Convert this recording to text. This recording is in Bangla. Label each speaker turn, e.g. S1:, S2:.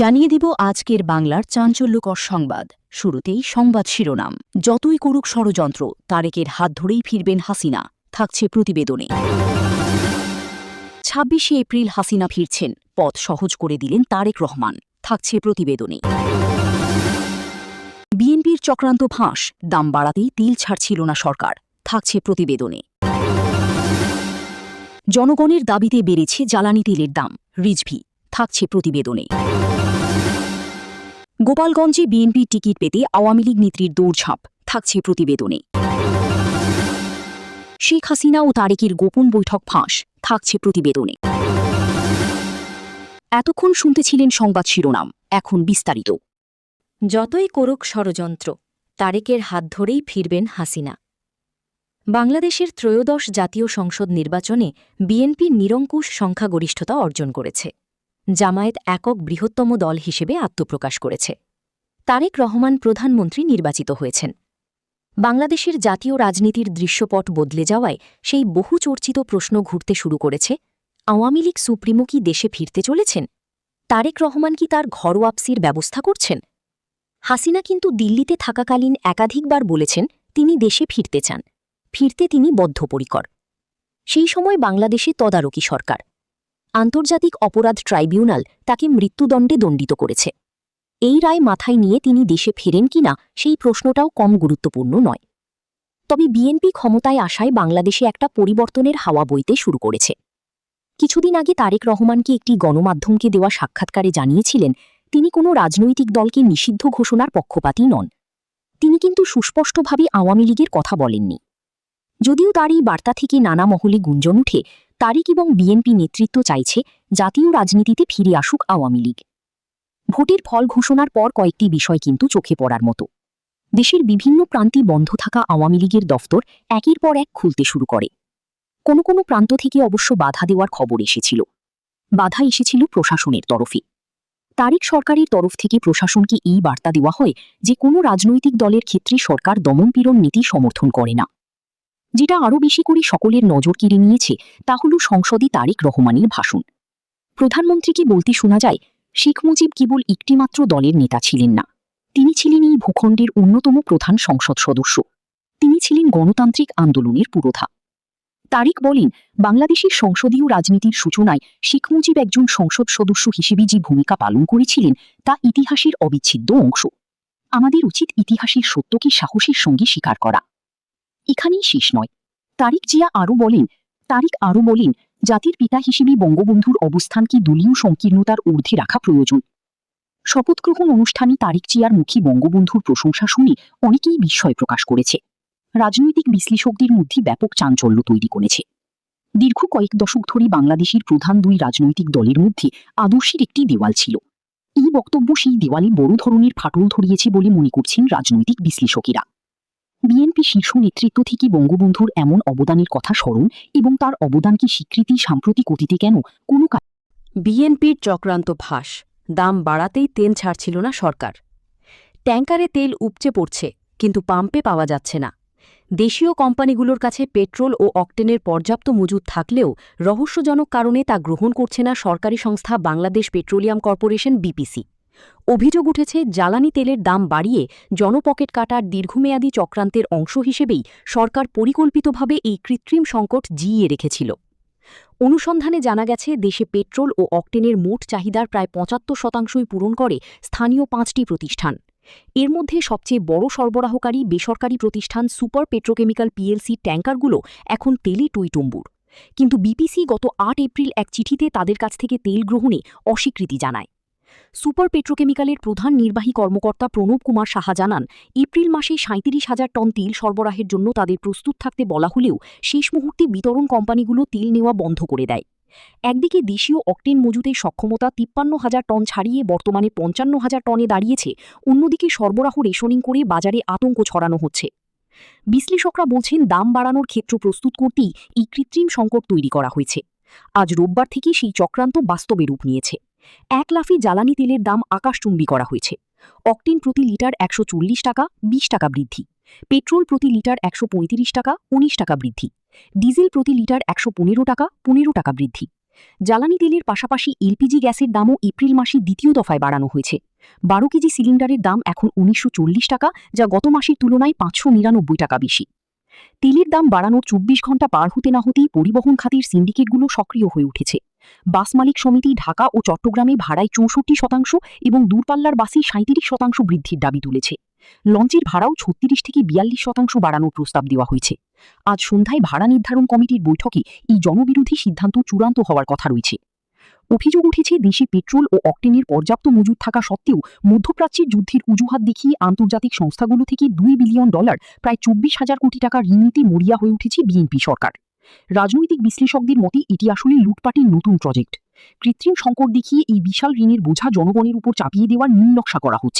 S1: জানিয়ে দিব আজকের বাংলার চাঞ্চল্যকর সংবাদ। শুরুতেই সংবাদ শিরোনাম। যতই করুক ষড়যন্ত্র, তারেকের হাত ধরেই ফিরবেন হাসিনা, থাকছে প্রতিবেদনে। ২৬শে এপ্রিল হাসিনা ফিরছেন, পথ সহজ করে দিলেন তারেক রহমান, থাকছে প্রতিবেদনে। বিএনপির চক্রান্ত ফাঁস, দাম বাড়াতেই তিল ছাড়ছিল না সরকার, থাকছে প্রতিবেদনে। জনগণের দাবিতে বেড়েছে জ্বালানি তেলের দাম, রিজভি, থাকছে প্রতিবেদনে। গোপালগঞ্জে বিএনপি টিকিট পেতে আওয়ামী লীগ নেত্রীর দৌড়ঝাঁপ, থাকছে প্রতিবেদনে। শেখ হাসিনা ও তারেকের গোপন বৈঠক ফাঁস, থাকছে প্রতিবেদনে। এতক্ষণ শুনতেছিলেন সংবাদ শিরোনাম, এখন বিস্তারিত।
S2: যতই করুক ষড়যন্ত্র, তারেকের হাত ধরেই ফিরবেন হাসিনা। বাংলাদেশের ত্রয়োদশ জাতীয় সংসদ নির্বাচনে বিএনপি নিরঙ্কুশ সংখ্যাগরিষ্ঠতা অর্জন করেছে। জামায়াত একক বৃহত্তম দল হিসেবে আত্মপ্রকাশ করেছে। তারেক রহমান প্রধানমন্ত্রী নির্বাচিত হয়েছেন। বাংলাদেশের জাতীয় রাজনীতির দৃশ্যপট বদলে যাওয়ায় সেই বহু চর্চিত প্রশ্ন ঘুরতে শুরু করেছে, আওয়ামী লীগ সুপ্রিমো কি দেশে ফিরতে চলেছেন? তারেক রহমান কি তার ঘরোয়াপসির ব্যবস্থা করছেন? হাসিনা কিন্তু দিল্লিতে থাকাকালীন একাধিকবার বলেছেন তিনি দেশে ফিরতে চান, ফিরতে তিনি বদ্ধপরিকর। সেই সময় বাংলাদেশে তদারকি সরকার। আন্তর্জাতিক অপরাধ ট্রাইব্যুনাল তাকে মৃত্যুদণ্ডে দণ্ডিত করেছে। এই রায় মাথায় নিয়ে তিনি দেশে ফেরেন কিনা সেই প্রশ্নটাও কম গুরুত্বপূর্ণ নয়। তবে বিএনপি ক্ষমতায় আসায় বাংলাদেশে একটা পরিবর্তনের হাওয়া বইতে শুরু করেছে। কিছুদিন আগে তারেক রহমানকে একটি গণমাধ্যমকে দেওয়া সাক্ষাৎকারে জানিয়েছিলেন তিনি কোনো রাজনৈতিক দলকে নিষিদ্ধ ঘোষণার পক্ষপাতী নন। তিনি কিন্তু সুস্পষ্টভাবে আওয়ামী লীগের কথা বলেননি। যদিও তার এই বার্তা থেকে নানা মহলে গুঞ্জন উঠে, তারেক এবং বিএনপি নেতৃত্ব চাইছে জাতীয় রাজনীতিতে ফিরে আসুক আওয়ামী লীগ। ভোটের ফল ঘোষণার পর কয়েকটি বিষয় কিন্তু চোখে পড়ার মতো। দেশের বিভিন্ন প্রান্তে বন্ধ থাকা আওয়ামী লীগের দফতর একের পর এক খুলতে শুরু করে। কোনো কোনো প্রান্ত থেকে অবশ্য বাধা দেওয়ার খবর এসেছিল। বাধা এসেছিল প্রশাসনের তরফে। তারেক সরকারের তরফ থেকে প্রশাসনকে এই বার্তা দেওয়া হয় যে কোনো রাজনৈতিক দলের ক্ষেত্রে সরকার দমনপীড়ন নীতি সমর্থন করে না। যেটা আরও বেশি করে সকলের নজর কেড়ে নিয়েছে তা হল সংসদে তারেক রহমানের ভাষণ। প্রধানমন্ত্রীকে বলতে শোনা যায়, শেখ মুজিব কেবল একটিমাত্র দলের নেতা ছিলেন না, তিনি ছিলেন এই ভূখণ্ডের অন্যতম প্রধান সংসদ সদস্য। তিনি ছিলেন গণতান্ত্রিক আন্দোলনের পুরোধা। তারেক বলেন, বাংলাদেশের সংসদীয় রাজনীতির সূচনায় শেখ মুজিব একজন সংসদ সদস্য হিসেবে যে ভূমিকা পালন করেছিলেন তা ইতিহাসের অবিচ্ছেদ্য অংশ। আমাদের উচিত ইতিহাসের সত্যকে সাহসের সঙ্গে স্বীকার করা। এখানেই শেষ নয়। তারেক আরও বলেন, জাতির পিতা হিসেবে বঙ্গবন্ধুর অবস্থানকে দলীয় সংকীর্ণতার ঊর্ধ্বে রাখা প্রয়োজন। শপথগ্রহণ অনুষ্ঠানে তারেক জিয়ার মুখে বঙ্গবন্ধুর প্রশংসা শুনে অনেকেই বিস্ময় প্রকাশ করেছে। রাজনৈতিক বিশ্লেষকদের মধ্যে ব্যাপক চাঞ্চল্য তৈরি করেছে। দীর্ঘ কয়েক দশক ধরে বাংলাদেশের প্রধান দুই রাজনৈতিক দলের মধ্যে আদর্শের একটি দেওয়াল ছিল। এই বক্তব্য সেই দেওয়ালে বড় ধরনের ফাটল ধরিয়েছে বলে মনে করছেন রাজনৈতিক বিশ্লেষকেরা। বিএনপি শীর্ষ নেতৃত্ব থেকে বঙ্গবন্ধুর এমন অবদানের কথা স্মরণ এবং তার অবদানকে স্বীকৃতি সাম্প্রতিক অতীতে কেন কোনো বিএনপির চক্রান্ত ফাঁস, দাম বাড়াতেই তেল ছাড়ছিল না সরকার। ট্যাঙ্কারে তেল উপচে পড়ছে, কিন্তু পাম্পে পাওয়া যাচ্ছে না। দেশীয় কোম্পানিগুলোর কাছে পেট্রোল ও অকটেনের পর্যাপ্ত মজুদ থাকলেও রহস্যজনক কারণে তা গ্রহণ করছে না সরকারি সংস্থা বাংলাদেশ পেট্রোলিয়াম কর্পোরেশন বিপিসি। অভিযোগ উঠেছে জ্বালানি তেলের দাম বাড়িয়ে জনপকেট কাটার দীর্ঘমেয়াদী চক্রান্তের অংশ হিসেবেই সরকার পরিকল্পিতভাবে এই কৃত্রিম সংকট জিইয়ে রেখেছিল। অনুসন্ধানে জানা গেছে দেশে পেট্রোল ও অকটেনের মোট চাহিদার প্রায় ৭৫% পূরণ করে স্থানীয় ৫টি প্রতিষ্ঠান। এর মধ্যে সবচেয়ে বড় সরবরাহকারী বেসরকারি প্রতিষ্ঠান সুপার পেট্রোকেমিক্যাল পিএলসি ট্যাঙ্কারগুলো এখন তেলে টইটুম্বুর। কিন্তু বিপিসি গত ৮ এপ্রিল এক চিঠিতে তাদের কাছ থেকে তেল গ্রহণে অস্বীকৃতি জানায়। সুপার পেট্রোকেমিক্যালের প্রধান নির্বাহী কর্মকর্তা প্রণব কুমার সাহা জানান, এপ্রিল মাসে ৩৭,০০০ টন তেল সরবরাহের জন্য তাদের প্রস্তুত থাকতে বলা হলেও শেষ মুহূর্তে বিতরণ কোম্পানিগুলো তেল নেওয়া বন্ধ করে দেয়। একদিকে দেশীয় অকটেন মজুতের সক্ষমতা ৫৩,০০০ টন ছাড়িয়ে বর্তমানে ৫৫,০০০ টনে দাঁড়িয়েছে, অন্যদিকে সরবরাহ রেশনিং করে বাজারে আতঙ্ক ছড়ানো হচ্ছে। বিশ্লেষকরা বলছেন, দাম বাড়ানোর ক্ষেত্র প্রস্তুত করতেই এই কৃত্রিম সংকট তৈরি করা হয়েছে। আজ রোববার থেকে সেই চক্রান্ত বাস্তবে রূপ নিয়েছে। এক লাফে জ্বালানি তেলের দাম আকাশচুম্বী করা হয়েছে। অকটেন প্রতি লিটার ১৪০ টাকা, ২০ টাকা বৃদ্ধি। পেট্রোল প্রতি লিটার ১৩৫ টাকা, ১৯ টাকা বৃদ্ধি। ডিজেল প্রতি লিটার ১১৫ টাকা, ১৫ টাকা বৃদ্ধি।
S1: জ্বালানি তেলের পাশাপাশি এলপিজি গ্যাসের দামও এপ্রিল মাসে দ্বিতীয় দফায় বাড়ানো হয়েছে। 12 কেজি সিলিন্ডারের দাম এখন 1940 টাকা, যা গত মাসের তুলনায় 599 টাকা বেশি। তেলের দাম বাড়ানোর 24 ঘন্টা পার হতে না হতেই পরিবহন খাতের সিন্ডিকেটগুলো সক্রিয় হয়ে উঠেছে। বাস মালিক সমিতি ঢাকা ও চট্টগ্রামে ভাড়ায় 64% এবং দূরপাল্লার বাসে 37% বৃদ্ধির দাবি তুলেছে। লঞ্চের ভাড়াও 36 থেকে 42% বাড়ানোর প্রস্তাব দেওয়া হয়েছে। আজ সন্ধ্যায় ভাড়া নির্ধারণ কমিটির বৈঠকে এই জনবিরোধী সিদ্ধান্ত চূড়ান্ত হওয়ার কথা রয়েছে। অভিযোগ উঠেছে, দেশে পেট্রোল ও অকটেনের পর্যাপ্ত মজুদ থাকা সত্ত্বেও মধ্যপ্রাচ্যের যুদ্ধের অজুহাত দেখিয়ে আন্তর্জাতিক সংস্থাগুলো থেকে $2 বিলিয়ন, প্রায় 24,000 কোটি টাকা ঋণ নিতে মরিয়া হয়ে উঠেছে বিএনপি সরকার। রাজনৈতিক বিশ্লেষকদের মতে এটি আসলে লুটপাটের নতুন প্রজেক্ট। কৃত্রিম সংকট দেখিয়ে এই বিশাল ঋণের বোঝা জনগণের উপর চাপিয়ে দেওয়ার নীল নকশা করা হচ্ছে।